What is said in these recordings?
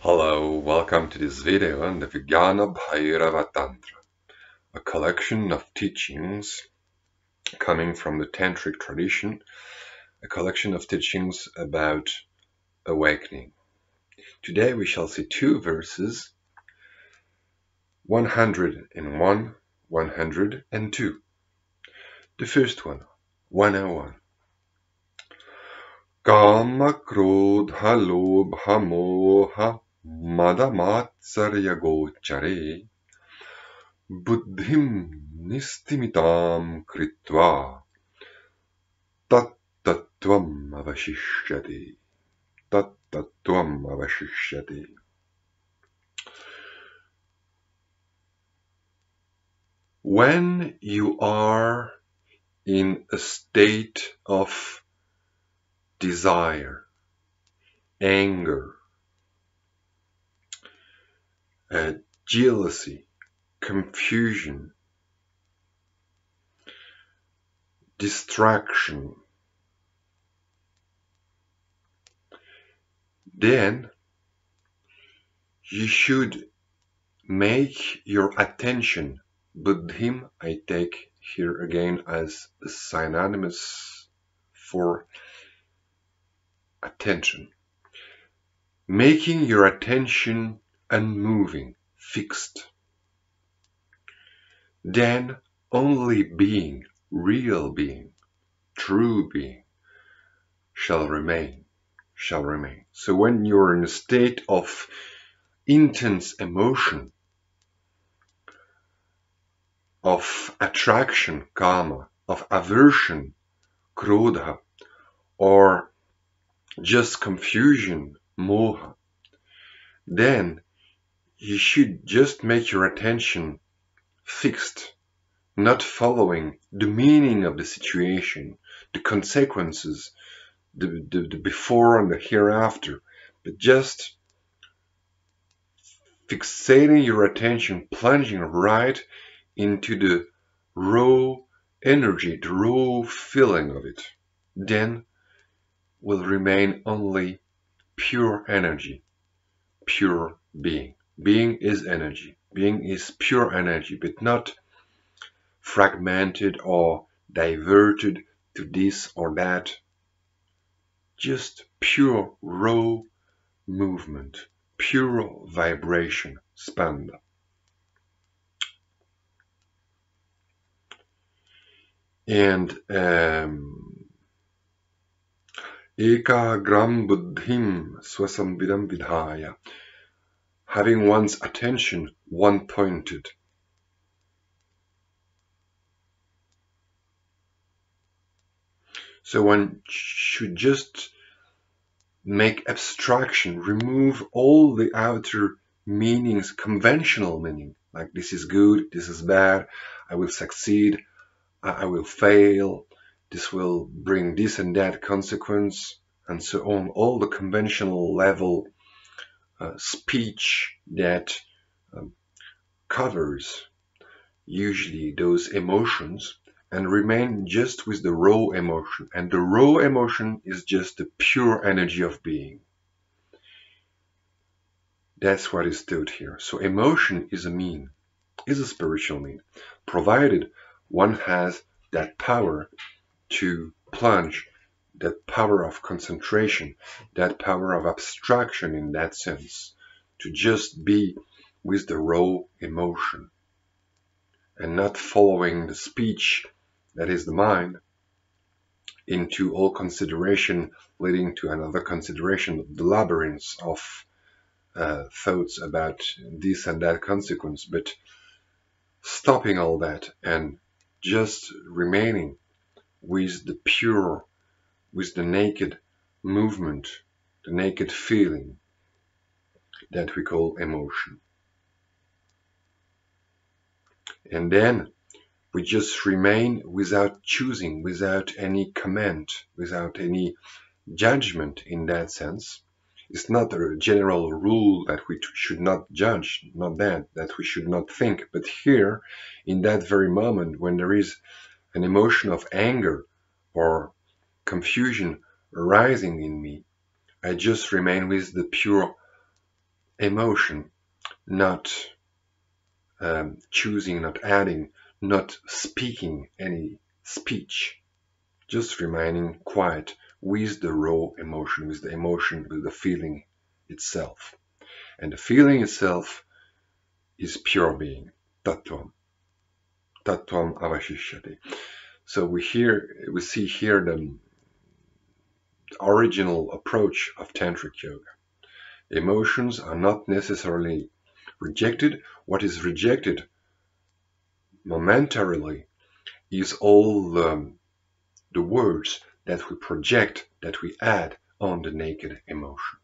Hello, welcome to this video on the Vijnana Bhairava Tantra, a collection of teachings coming from the tantric tradition, a collection of teachings about awakening. Today we shall see two verses, 101, 102. The first one, 101. kāmakrodhalobhamohamadamātsaryagocare buddhiṃ nistimitāṃ kṛtvā tattvam avaśiṣyate. Tattvam avaśiṣyate. When you are in a state of desire, anger, jealousy, confusion, distraction, then you should make your attention, buddhiṃ I take here again as synonymous for attention, making your attention unmoving, fixed. Then only being, real being, true being shall remain. So when you're in a state of intense emotion, of attraction, kama, of aversion, krodha, or just confusion, moha, then you should just make your attention fixed, not following the meaning of the situation, the consequences, the before and the hereafter, but just fixating your attention, plunging right into the raw energy, the raw feeling of it. Then will remain only pure energy, pure being. Being is energy. Being is pure energy, but not fragmented or diverted to this or that. Just pure raw movement, pure vibration, spanda. And ekagram buddhiṃ swasamvidam vidhāya, having one's attention one-pointed. So one should just make abstraction, remove all the outer meanings, conventional meaning, like this is good, this is bad, I will succeed, I will fail, this will bring this and that consequence, and so on. All the conventional level speech that covers usually those emotions, and remain just with the raw emotion. And the raw emotion is just the pure energy of being. That's what is taught here. So emotion is a mean, is a spiritual mean, provided one has that power to plunge, that power of concentration, that power of abstraction in that sense, to just be with the raw emotion and not following the speech that is the mind into all consideration leading to another consideration, the labyrinths of thoughts about this and that consequence, but stopping all that and just remaining with the pure, with the naked movement, the naked feeling that we call emotion. And then we just remain without choosing, without any comment, without any judgment in that sense. It's not a general rule that we should not judge, not that we should not think. But here, in that very moment, when there is an emotion of anger or confusion arising in me, I just remain with the pure emotion, not choosing, not adding, not speaking any speech, just remaining quiet with the raw emotion, with the emotion, with the feeling itself. And the feeling itself is pure being, tattvam, avaśiṣyate. So we see here the original approach of tantric yoga. Emotions are not necessarily rejected. What is rejected momentarily is all the words that we project, that we add on the naked emotion.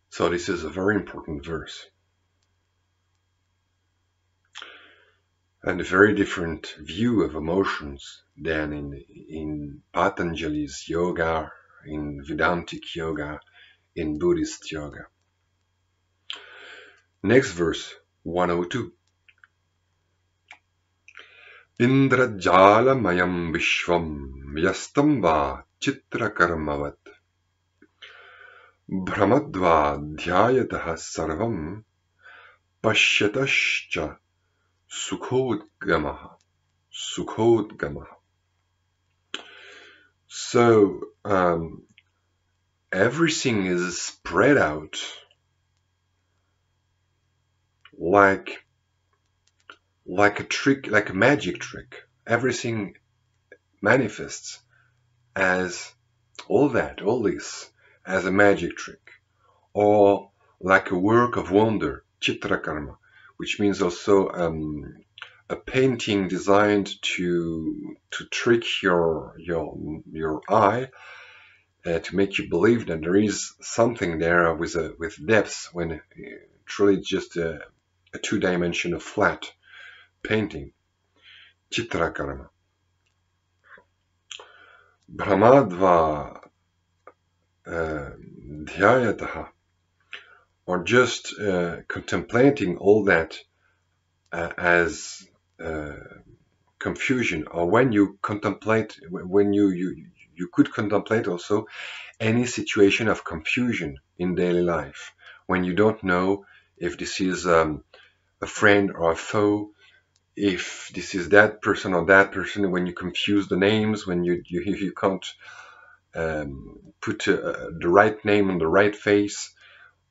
So this is a very important verse. And a very different view of emotions than in Patanjali's yoga, in Vedantic yoga, in Buddhist yoga. Next verse, 102. Indrajālamayaṃ viśvaṃ vyastaṃ citrakarmavat bhramad dhyāyataḥ sarvam paśyataś sukhodgamaḥ. So everything is spread out like a trick, like a magic trick. Everything manifests as all this as a magic trick, or like a work of wonder, citrakarma, which means also a painting designed to trick your eye, to make you believe that there is something there with depth, when truly it's just a two-dimensional flat painting. Citrakarma. Bhramad dhyāyataḥ, or just contemplating all that as confusion, or when you contemplate, when you could contemplate also any situation of confusion in daily life, when you don't know if this is a friend or a foe, if this is that person or that person, when you confuse the names, when you can't put the right name on the right face,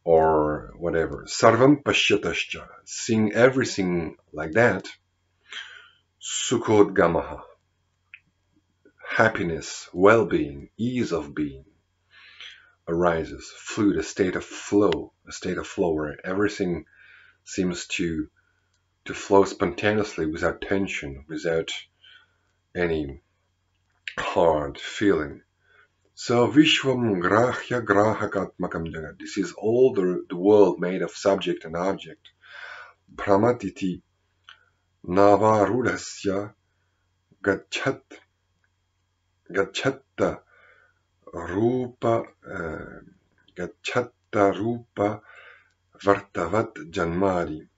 or whatever. Sarvam paśyataś, seeing everything like that. Sukhodgamaḥ, happiness, well-being, ease of being arises. Fluid, a state of flow, where everything seems to flow spontaneously, without tension, without any hard feeling. So viśvaṃ grahya grahakatmakam jagat. This is all the world made of subject and object. Bhramad iti navarudhasya gacchatta rupa vartavat janmari.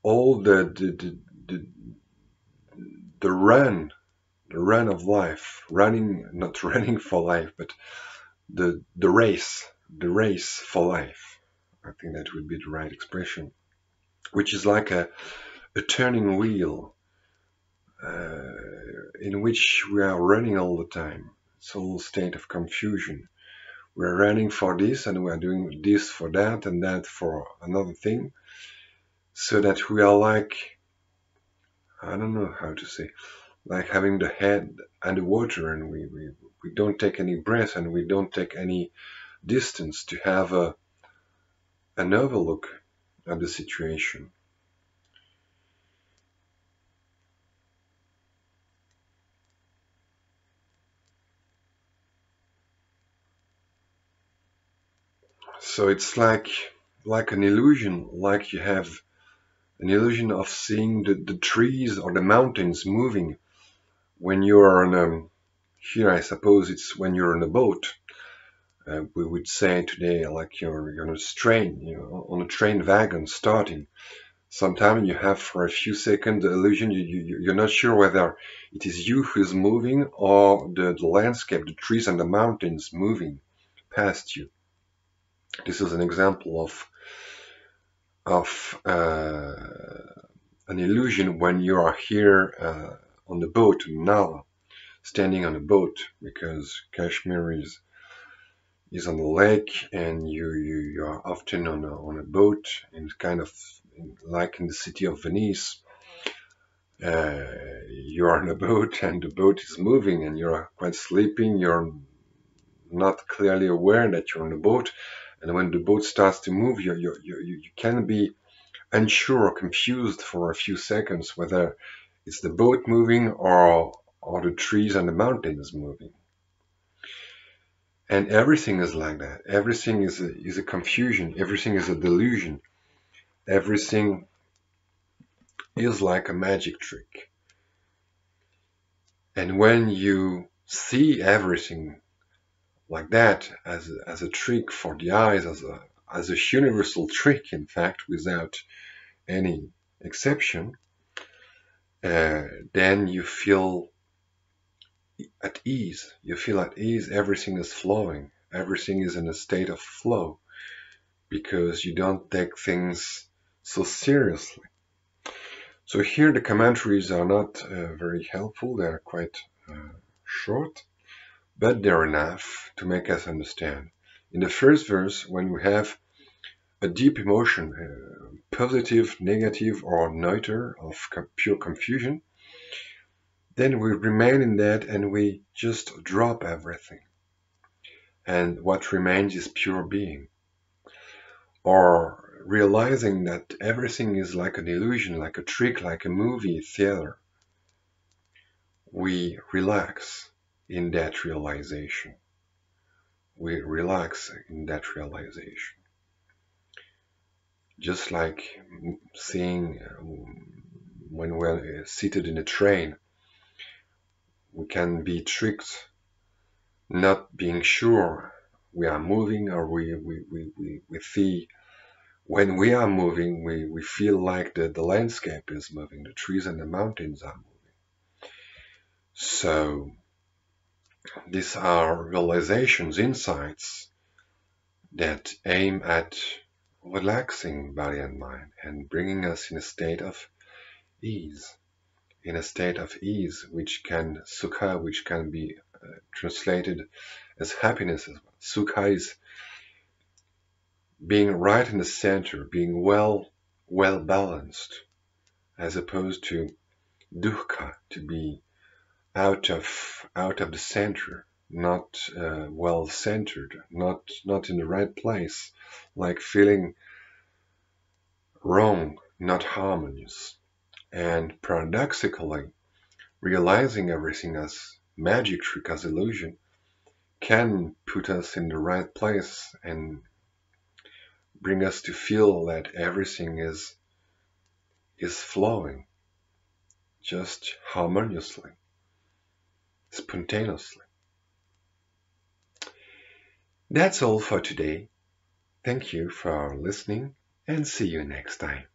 All the run of life, not running for life, but the race for life. I think that would be the right expression, which is like a turning wheel in which we are running all the time. It's all a state of confusion. We're running for this, and we are doing this for that, and that for another thing, so that we are like, I don't know how to say, like having the head underwater, and we don't take any breath, and we don't take any distance to have an overlook at the situation. So it's like an illusion, like you have an illusion of seeing the trees or the mountains moving when you are on here I suppose it's when you're on a boat. We would say today, like you're on a train, on a train wagon starting. Sometimes you have for a few seconds the illusion you're not sure whether it is you who is moving, or the landscape, the trees and the mountains moving past you. This is an example of an illusion when you are here on the boat in Nala, standing on a boat, because Kashmir is on the lake, and you are often on a boat, and kind of like in the city of Venice. You are on a boat, and the boat is moving, and you're quite sleeping. You're not clearly aware that you're on a boat, and when the boat starts to move, you can be unsure or confused for a few seconds whether it's the boat moving or the trees and the mountains moving. And everything is like that. Everything is a confusion. Everything is a delusion. Everything is like a magic trick. And when you see everything like that as a trick for the eyes, as a universal trick, in fact, without any exception, then you feel at ease. You feel at ease. Everything is flowing. Everything is in a state of flow, because you don't take things so seriously. So here the commentaries are not very helpful. They are quite short, but they're enough to make us understand. In the first verse, when we have a deep emotion, positive, negative, or neuter, of pure confusion, then we remain in that and we just drop everything. And what remains is pure being. Or realizing that everything is like an illusion, like a trick, like a movie theater. We relax in that realization. We relax in that realization. Just like seeing when we're seated in a train, we can be tricked, not being sure we are moving, or we see when we are moving, we feel like the landscape is moving, the trees and the mountains are moving. So these are realizations, insights that aim at relaxing body and mind and bringing us in a state of ease, which can sukha, which can be translated as happiness as well. Sukha is being right in the center, being well balanced, as opposed to dukkha, to be out of the center, not well centered, not in the right place, like feeling wrong, not harmonious. And paradoxically, realizing everything as magic trick, as illusion, can put us in the right place and bring us to feel that everything is flowing just harmoniously, spontaneously. That's all for today. Thank you for listening, and see you next time.